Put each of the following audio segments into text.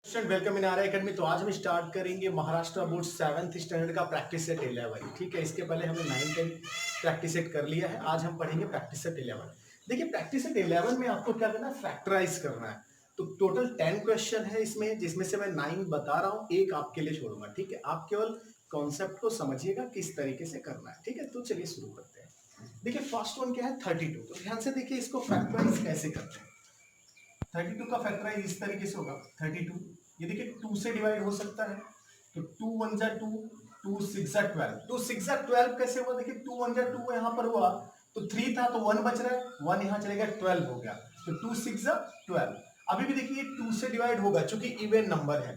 Student welcome in are academy. तो आज हम स्टार्ट करेंगे महाराष्ट्र बोर्ड 7th स्टैंडर्ड का प्रैक्टिस सेट 11। ठीक है, इसके पहले हमने 9 10 प्रैक्टिस सेट कर लिया है। आज हम पढ़ेंगे प्रैक्टिस सेट 11। देखिए, प्रैक्टिस सेट 11 में आपको क्या करना है, फैक्टराइज करना है। तो टोटल 10 क्वेश्चन है इसमें, जिसमें से मैं 9 बता रहा हूँ, एक आपके लिए छोड़ूंगा। ठीक है, आप केवल कॉन्सेप्ट को समझिएगा किस तरीके से करना है। ठीक है, तो चलिए शुरू करते हैं। देखिए, फर्स्ट वन क्या है, 32। तो ध्यान से देखिए, इसको फैक्टराइज कैसे करते हैं। 32 का फैक्टराइज इस तरीके से होगा। 32 ये देखिए 2 से डिवाइड हो सकता है, तो 2 1 जा 2, 2 6 जा 12। तो 6 जा 12 कैसे हुआ, देखिए 2 1 जा 2 यहाँ पर हुआ, तो 3 था तो 1 बच रहा है, 1 यहाँ चलेगा, 12 हो गया। तो 2 6 जा 12। अभी भी देखिए 2 से डिवाइड होगा, चूंकि इवन नंबर है,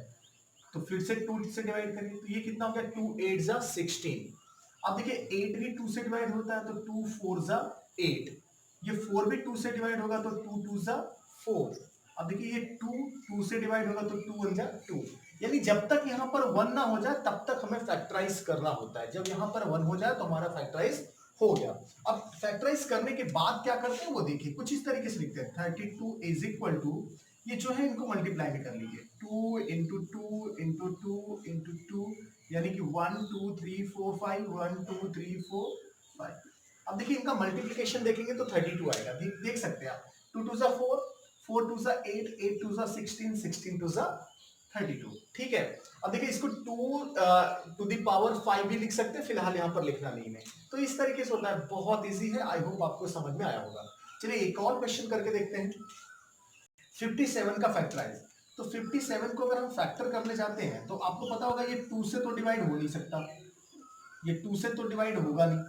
तो फिर से 2 से डिवाइड करिए, तो ये कितना हो गया, 2 8 जा 16। अब देखिए 8 भी 2 से डिवाइड होता है, तो 2 4 जा 8। ये 4 भी 2 से डिवाइड होगा, तो 2 2 जा 4। अब देखिए ये 2 से डिवाइड होगा, तो 2 1 जा 2। यानी जब तक यहां पर 1 ना हो जाए तब तक हमें फैक्टराइज करना होता है। जब यहां पर 1 हो जाए तो हमारा फैक्टराइज हो गया। अब फैक्टराइज करने के बाद क्या करते हैं वो देखिए, कुछ इस तरीके से लिखते हैं। 32 इज इक्वल टू, ये जो है इनको मल्टीप्लाई में कर लीजिए, 2 इंटू 2 इंटू 2 इंटू 2, यानी कि 1 2 3 4 5, 1 2 3 4 5। अब देखिए इनका मल्टीप्लिकेशन देखेंगे तो 32 आएगा। देख सकते हैं आप, 2 2 जा 4, 4 2 जा 8, 8 2 जा 16, 16 2 जा 32। ठीक है, अब देखिए इसको 2 टू द पावर 5 भी लिख सकते हैं, फिलहाल यहाँ पर लिखना नहीं है। तो इस तरीके से होता है, बहुत इजी है। आई होप आपको समझ में आया होगा। चलिए एक और क्वेश्चन करके देखते हैं। 57 का फैक्टराइज। तो 57 को अगर हम फैक्टर करने जाते हैं तो आपको पता होगा ये 2 से तो डिवाइड हो नहीं सकता, ये 2 से तो डिवाइड होगा नहीं।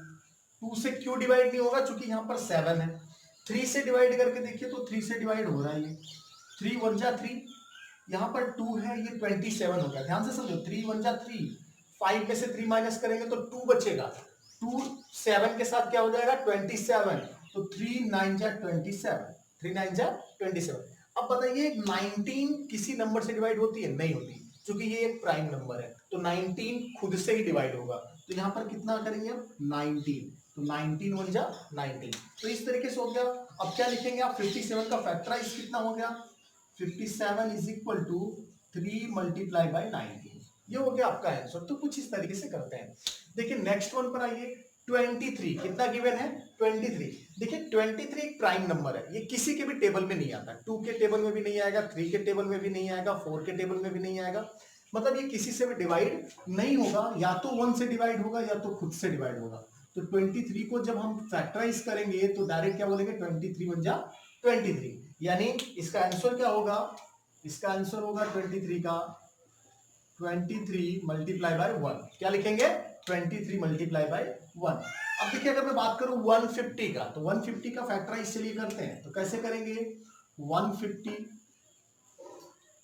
2 से क्यों डिवाइड नहीं होगा, क्योंकि यहाँ पर 7 है। 3 से डिवाइड करके देखिए तो 3 से डिवाइड हो रहा है, ये 3 1 जा 3, यहाँ पर 2 है, ये 27 हो गया। ध्यान से समझो, 3 1 जा 3, 5 में से 3 माइनस करेंगे तो 2 बचेगा। 2 7 के साथ क्या हो जाएगा, 27। तो 3 9 जा 27, 3 9 जा 27। अब बताइए 19 किसी नंबर से डिवाइड होती है, नहीं होती, क्योंकि ये एक प्राइम नंबर है। तो 19 खुद से ही डिवाइड होगा। तो यहाँ पर कितना करेंगे हम, 19। तो 19 1 जा 19। तो इस तरीके से हो गया। अब क्या लिखेंगे आप, 57 का फैक्टराइज कितना हो गया, 57 is equal to 3 multiply by 19। ये हो गया आपका आंसर। तो कुछ इस तरीके से करते हैं। देखिए नेक्स्ट वन पर आइए। 23 कितना गिवन है, 23। देखिए 23 एक प्राइम नंबर है, ये किसी के भी टेबल में नहीं आता। 2 के टेबल में भी नहीं आएगा, 3 के टेबल में भी नहीं आएगा, 4 के टेबल में भी नहीं आएगा। मतलब ये किसी से भी डिवाइड नहीं होगा, या तो 1 से डिवाइड होगा या तो खुद से डिवाइड होगा। तो 23 को जब हम फैक्टराइज करेंगे तो डायरेक्ट क्या बोलेंगे, 23 1 जा 23। यानी इसका आंसर क्या होगा, इसका आंसर होगा 23 का 23 मल्टीप्लाई बाय 1। क्या लिखेंगे, 23 मल्टीप्लाई बाय 1। अब देखिए अगर मैं बात करूं 150 का, तो 150 का फैक्टराइज चलिए करते हैं। तो कैसे करेंगे, 150,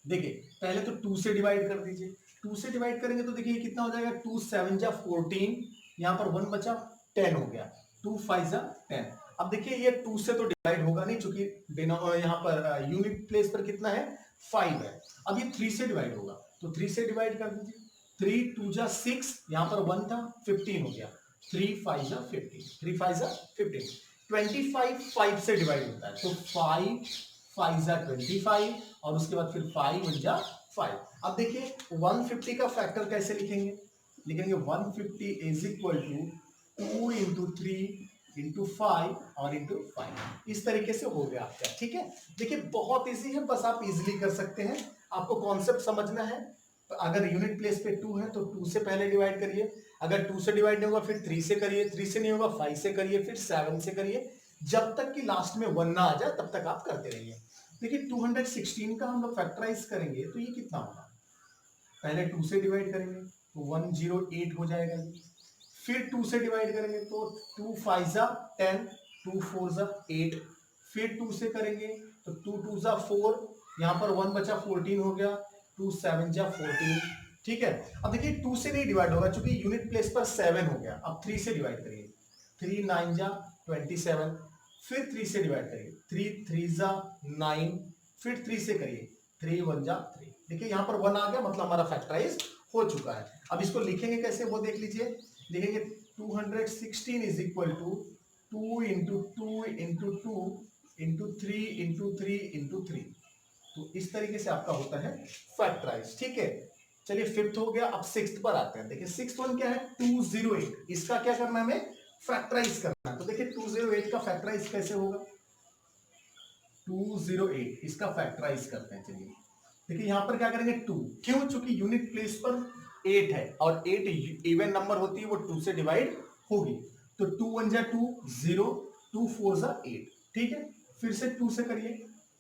देखिए पहले तो 2 से डिवाइड कर दीजिए। 2 से डिवाइड करेंगे तो देखिए कितना हो जाएगा, 2 7 जा 14, यहाँ पर 1 बचा, 10 हो गया, 2 5 जा 10। अब देखिए ये 2 से तो डिवाइड होगा नहीं, क्योंकि यहाँ पर यूनिट प्लेस पर कितना है, 5 है। अब ये 3 से डिवाइड होगा, तो 3 से डिवाइड कर दीजिए। 3 2 जा 6, यहाँ पर 1 था, 15 हो गया, 3 5 जा 15, 3 5 जा 15। 25 5 से डिवाइड होता है, तो 5 5 जा 25, और उसके बाद फिर 5 1 जा 5। अब देखिए 150 का फैक्टर कैसे लिखेंगे, लिखेंगे 150 is equal to 2 into 3 into 5 और इंटू 5। इस तरीके से हो गया आपका। ठीक है, देखिए बहुत इजी है, बस आप इजीली कर सकते हैं। आपको कॉन्सेप्ट समझना है। अगर यूनिट प्लेस पे 2 है तो 2 से पहले डिवाइड करिए, अगर 2 से डिवाइड नहीं होगा फिर 3 से करिए, 3 से नहीं होगा 5 से करिए, फिर 7 से करिए, जब तक कि लास्ट में 1 ना आ जाए तब तक आप करते रहिए। देखिए 216 का हम लोग फैक्टराइज करेंगे तो ये कितना होगा, पहले 2 से डिवाइड करेंगे तो 108 हो जाएगा। फिर 2 से डिवाइड करेंगे तो 2 5 जा 10, 2 4 जा 8। फिर 2 से करेंगे तो 2 2 जा 4, यहाँ पर 1 बचा, 14 हो गया, 2 7 जा 14। ठीक है, अब देखिए 2 से नहीं डिवाइड होगा क्योंकि यूनिट प्लेस पर 7 हो गया। अब 3 से डिवाइड करिए, 3 9 जा 27। फिर 3 से डिवाइड करिए, 3 3 जा 9। फिर 3 से करिए, 3 1 जा 3। देखिए यहाँ पर 1 आ गया, मतलब हमारा फैक्टराइज हो चुका है। अब इसको लिखेंगे कैसे वो देख लीजिए। लिखेंगे 216 is equal to 2 into 2 into 2 into 3 into 3 into 3। तो इस तरीके से आपका होता है फैक्टराइज। ठीक है, चलिए फिफ्थ हो गया। अब सिक्स्थ पर आते हैं। देखिए सिक्स्थ वन क्या है, 208। इसका क्या करना है, हमें फैक्टराइज करना है। तो देखिए 208 का फैक्टराइज कैसे होगा, 208 इसका फैक्टराइज करते हैं। चलिए देखिए यहां पर क्या करेंगे, 2, क्यों, चूंकि यूनिट प्लेस पर 8 है और 8 इवन नंबर होती है, वो 2 से डिवाइड होगी। तो 2 1 जा 2 0, 2 4 जा 8। ठीक है, फिर से 2 से करिए,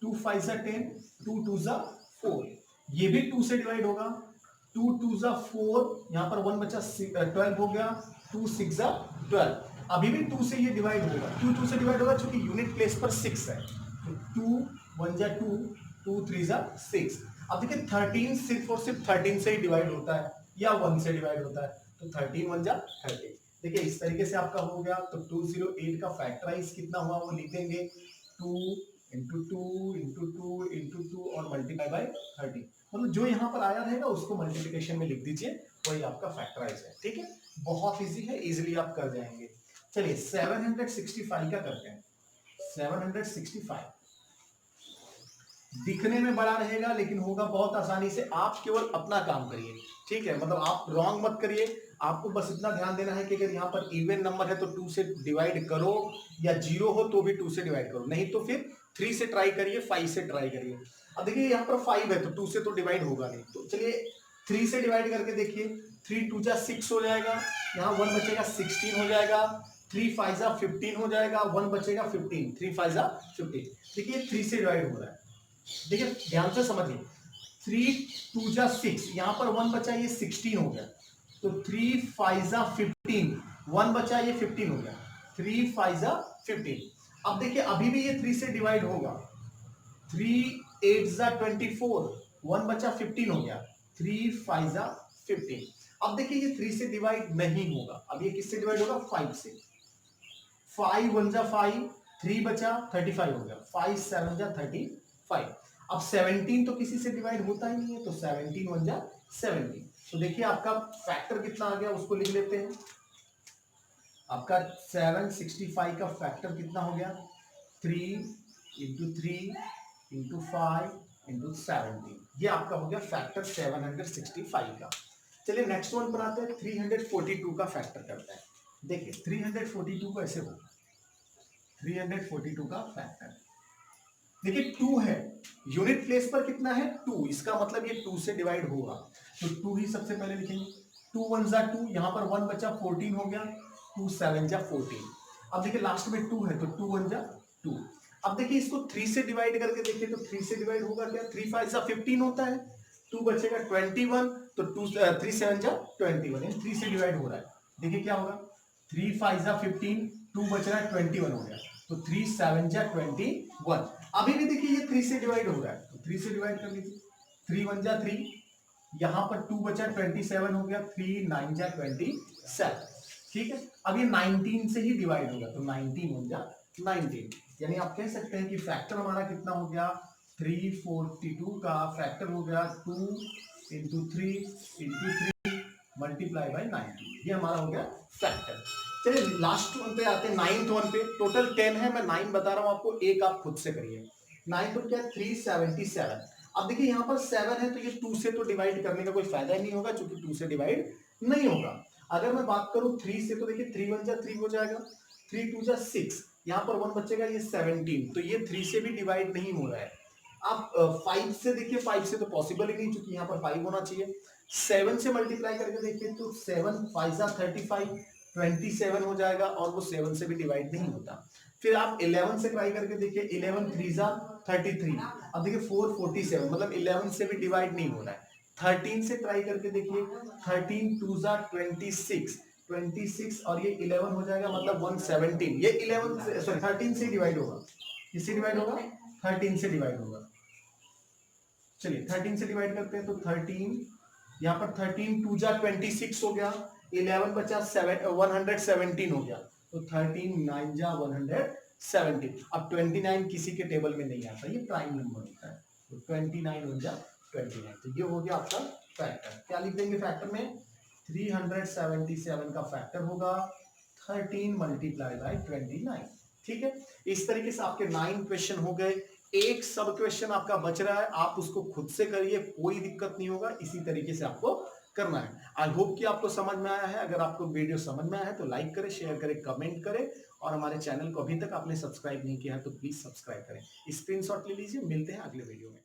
2 5 जा 10, 2 2 जा 4, ये भी 2 से डिवाइड होगा। 2 2 जा 4, यहां पर 1 बचा 12 हो गया, 2 6 जा 12, अभी भी 2 से ये डिवाइड होगा। 2 2 से डिवाइड होगा क्योंकि यूनिट प्लेस पर 6 है। तो 2 1 जा 2, 2 3 जा 6। अब देखिए 13 सिर्फ और सिर्फ 13 से ही डिवाइड होता है या 1 से डिवाइड होता है। तो 13 1 जा 13। देखिए इस तरीके से आपका हो गया। तो 208 का फैक्टराइज कितना हुआ वो लिख देंगे, 2 इंटू 2 इंटू 2 इंटू 2 और मल्टीप्लाई बाय 30। मतलब जो यहाँ पर आया रहेगा उसको मल्टीप्लिकेशन में लिख दीजिए, वही आपका फैक्टराइज है। ठीक है, बहुत इजी है, इजिली आप कर जाएंगे। चलिए 765 का करते हैं। 765 दिखने में बड़ा रहेगा लेकिन होगा बहुत आसानी से। आप केवल अपना काम करिए। ठीक है, मतलब आप रॉन्ग मत करिए। आपको बस इतना ध्यान देना है कि अगर यहाँ पर इवन नंबर है तो 2 से डिवाइड करो, या 0 हो तो भी 2 से डिवाइड करो, नहीं तो फिर 3 से ट्राई करिए, 5 से ट्राई करिए। अब देखिए यहाँ पर 5 है तो 2 से तो डिवाइड होगा नहीं, तो चलिए 3 से डिवाइड करके देखिए। 3 2 जा 6 हो जाएगा, यहाँ 1 बचेगा, 16 हो जाएगा। 3 5 जा 15 हो जाएगा, 1 बचेगा 15, 3 5 जा 15। देखिए 3 से डिवाइड हो रहा है। देखिए ध्यान से समझिए, 3 2 जा 6, यहां पर 1 बचा, ये 16 हो गया। तो 3 5 जा 15, 1 बचा, ये 15 हो गया। 3 5 जा 15। अब देखिए अभी भी ये 3 से डिवाइड होगा। 3 8 जा 24, 1 बचा, 15 हो गया। 3 5 जा 15। अब देखिए ये 3 से डिवाइड नहीं होगा। अब ये किससे डिवाइड होगा, 5 से। 5 1 जा 5, 3 बचा, 35 हो गया। 5 7 जा 35। अब 17 तो किसी से डिवाइड होता ही नहीं है, तो 17 1 जा 17। तो देखिए आपका फैक्टर कितना आ गया, उसको लिख लेते हैं। आपका 765 का फैक्टर कितना हो गया, 3 इंटू 3 इंटू 5 इंटू 17। ये आपका हो गया फैक्टर 765 का। चलिए नेक्स्ट वन पर आते हैं। 342 का फैक्टर करते हैं। देखिए 342 को ऐसे होगा, 342 का फैक्टर। देखिए 2 है, यूनिट प्लेस पर कितना है, 2, इसका मतलब ये 2 से डिवाइड होगा। तो 2 ही सबसे पहले लिखेंगे। 2 1 जा 2, यहां पर 1 बचा, 14 हो गया। 2 7 जा 14। अब देखिए लास्ट में 2 है तो 2 1 जा 2। अब देखिए इसको 3 से डिवाइड करके देखिए, तो 3 से डिवाइड होगा क्या, 3 5 जा 15 होता है। 2 बचेगा 21, तो 3 7 जा 21, यानी 3 से डिवाइड हो रहा है। देखिए क्या होगा, 3 5 जा 15, 2 बच रहा है 21 हो गया। तो 3 7 जा 21। अभी भी देखिए ये 3 से डिवाइड हो रहा है, तो 3 से डिवाइड कर लीजिए। 3 1 जा 3, यहां पर 2 बचा, 27 हो गया। 3 9 जा 27। ठीक है, अब ये 19 से ही डिवाइड होगा, तो 19 1 जा 19। यानी आप कह सकते हैं कि फैक्टर हमारा कितना हो गया, 342 का फैक्टर हो गया 2 इंटू 3 इंटू 3 मल्टीप्लाई बाई 90। ये हमारा हो गया फैक्टर। चलिए लास्ट वन पे आते हैं, 9th वन पे। टोटल 10 है, मैं 9 बता रहा हूं आपको, एक आप खुद से करिए। 9th वन क्या है, 377। अब देखिए यहाँ पर 7 है तो ये 2 से तो डिवाइड करने का कोई फायदा ही नहीं होगा, क्योंकि 2 से डिवाइड नहीं होगा। अगर मैं बात करूं 3 से, तो देखिए 3 1 जा 3 हो जाएगा, 3 2 जा 6, यहाँ पर 1 बचेगा, ये 17। तो ये 3 से भी डिवाइड नहीं हो रहा है। आप 5 से देखिए, 5 से तो पॉसिबल ही नहीं, क्योंकि यहाँ पर 5 होना चाहिए। 7 से मल्टीप्लाई करके देखिए, तो 7 5 जा 35, 27 हो जाएगा, और वो 7 से भी डिवाइड नहीं होता। फिर आप 11 से ट्राई करके देखिए, 11 3 जा 33। अब देखिए 4 47, मतलब 11 से भी डिवाइड नहीं हो रहा है। 13 से ट्राई करके देखिए, 13 2 जा 26, 26 और ये 11 हो जाएगा, मतलब 117। ये 11 से, सॉरी 13 से डिवाइड होगा। किससे डिवाइड होगा, 13 से डिवाइड होगा। चलिए 13 से डिवाइड करते हैं, तो 13, यहाँ पर 13 2 जा 26 हो गया, 11 बचा 117 हो गया। तो 13 9 जा 117। अब 29 किसी के टेबल में नहीं आता, ये प्राइम नंबर होता है। तो 29 1 जा 29। तो ये हो गया आपका फैक्टर। क्या लिख देंगे फैक्टर में, 377 का फैक्टर होगा 13 मल्टीप्लाई बाई 29। ठीक है, इस तरीके से आपके 9 क्वेश्चन हो गए। एक सब क्वेश्चन आपका बच रहा है, आप उसको खुद से करिए, कोई दिक्कत नहीं होगा, इसी तरीके से आपको करना है। आई होप कि आपको समझ में आया है। अगर आपको वीडियो समझ में आया है तो लाइक करें, शेयर करें, कमेंट करें, और हमारे चैनल को अभी तक आपने सब्सक्राइब नहीं किया है तो प्लीज सब्सक्राइब करें। स्क्रीनशॉट ले लीजिए, मिलते हैं अगले वीडियो में।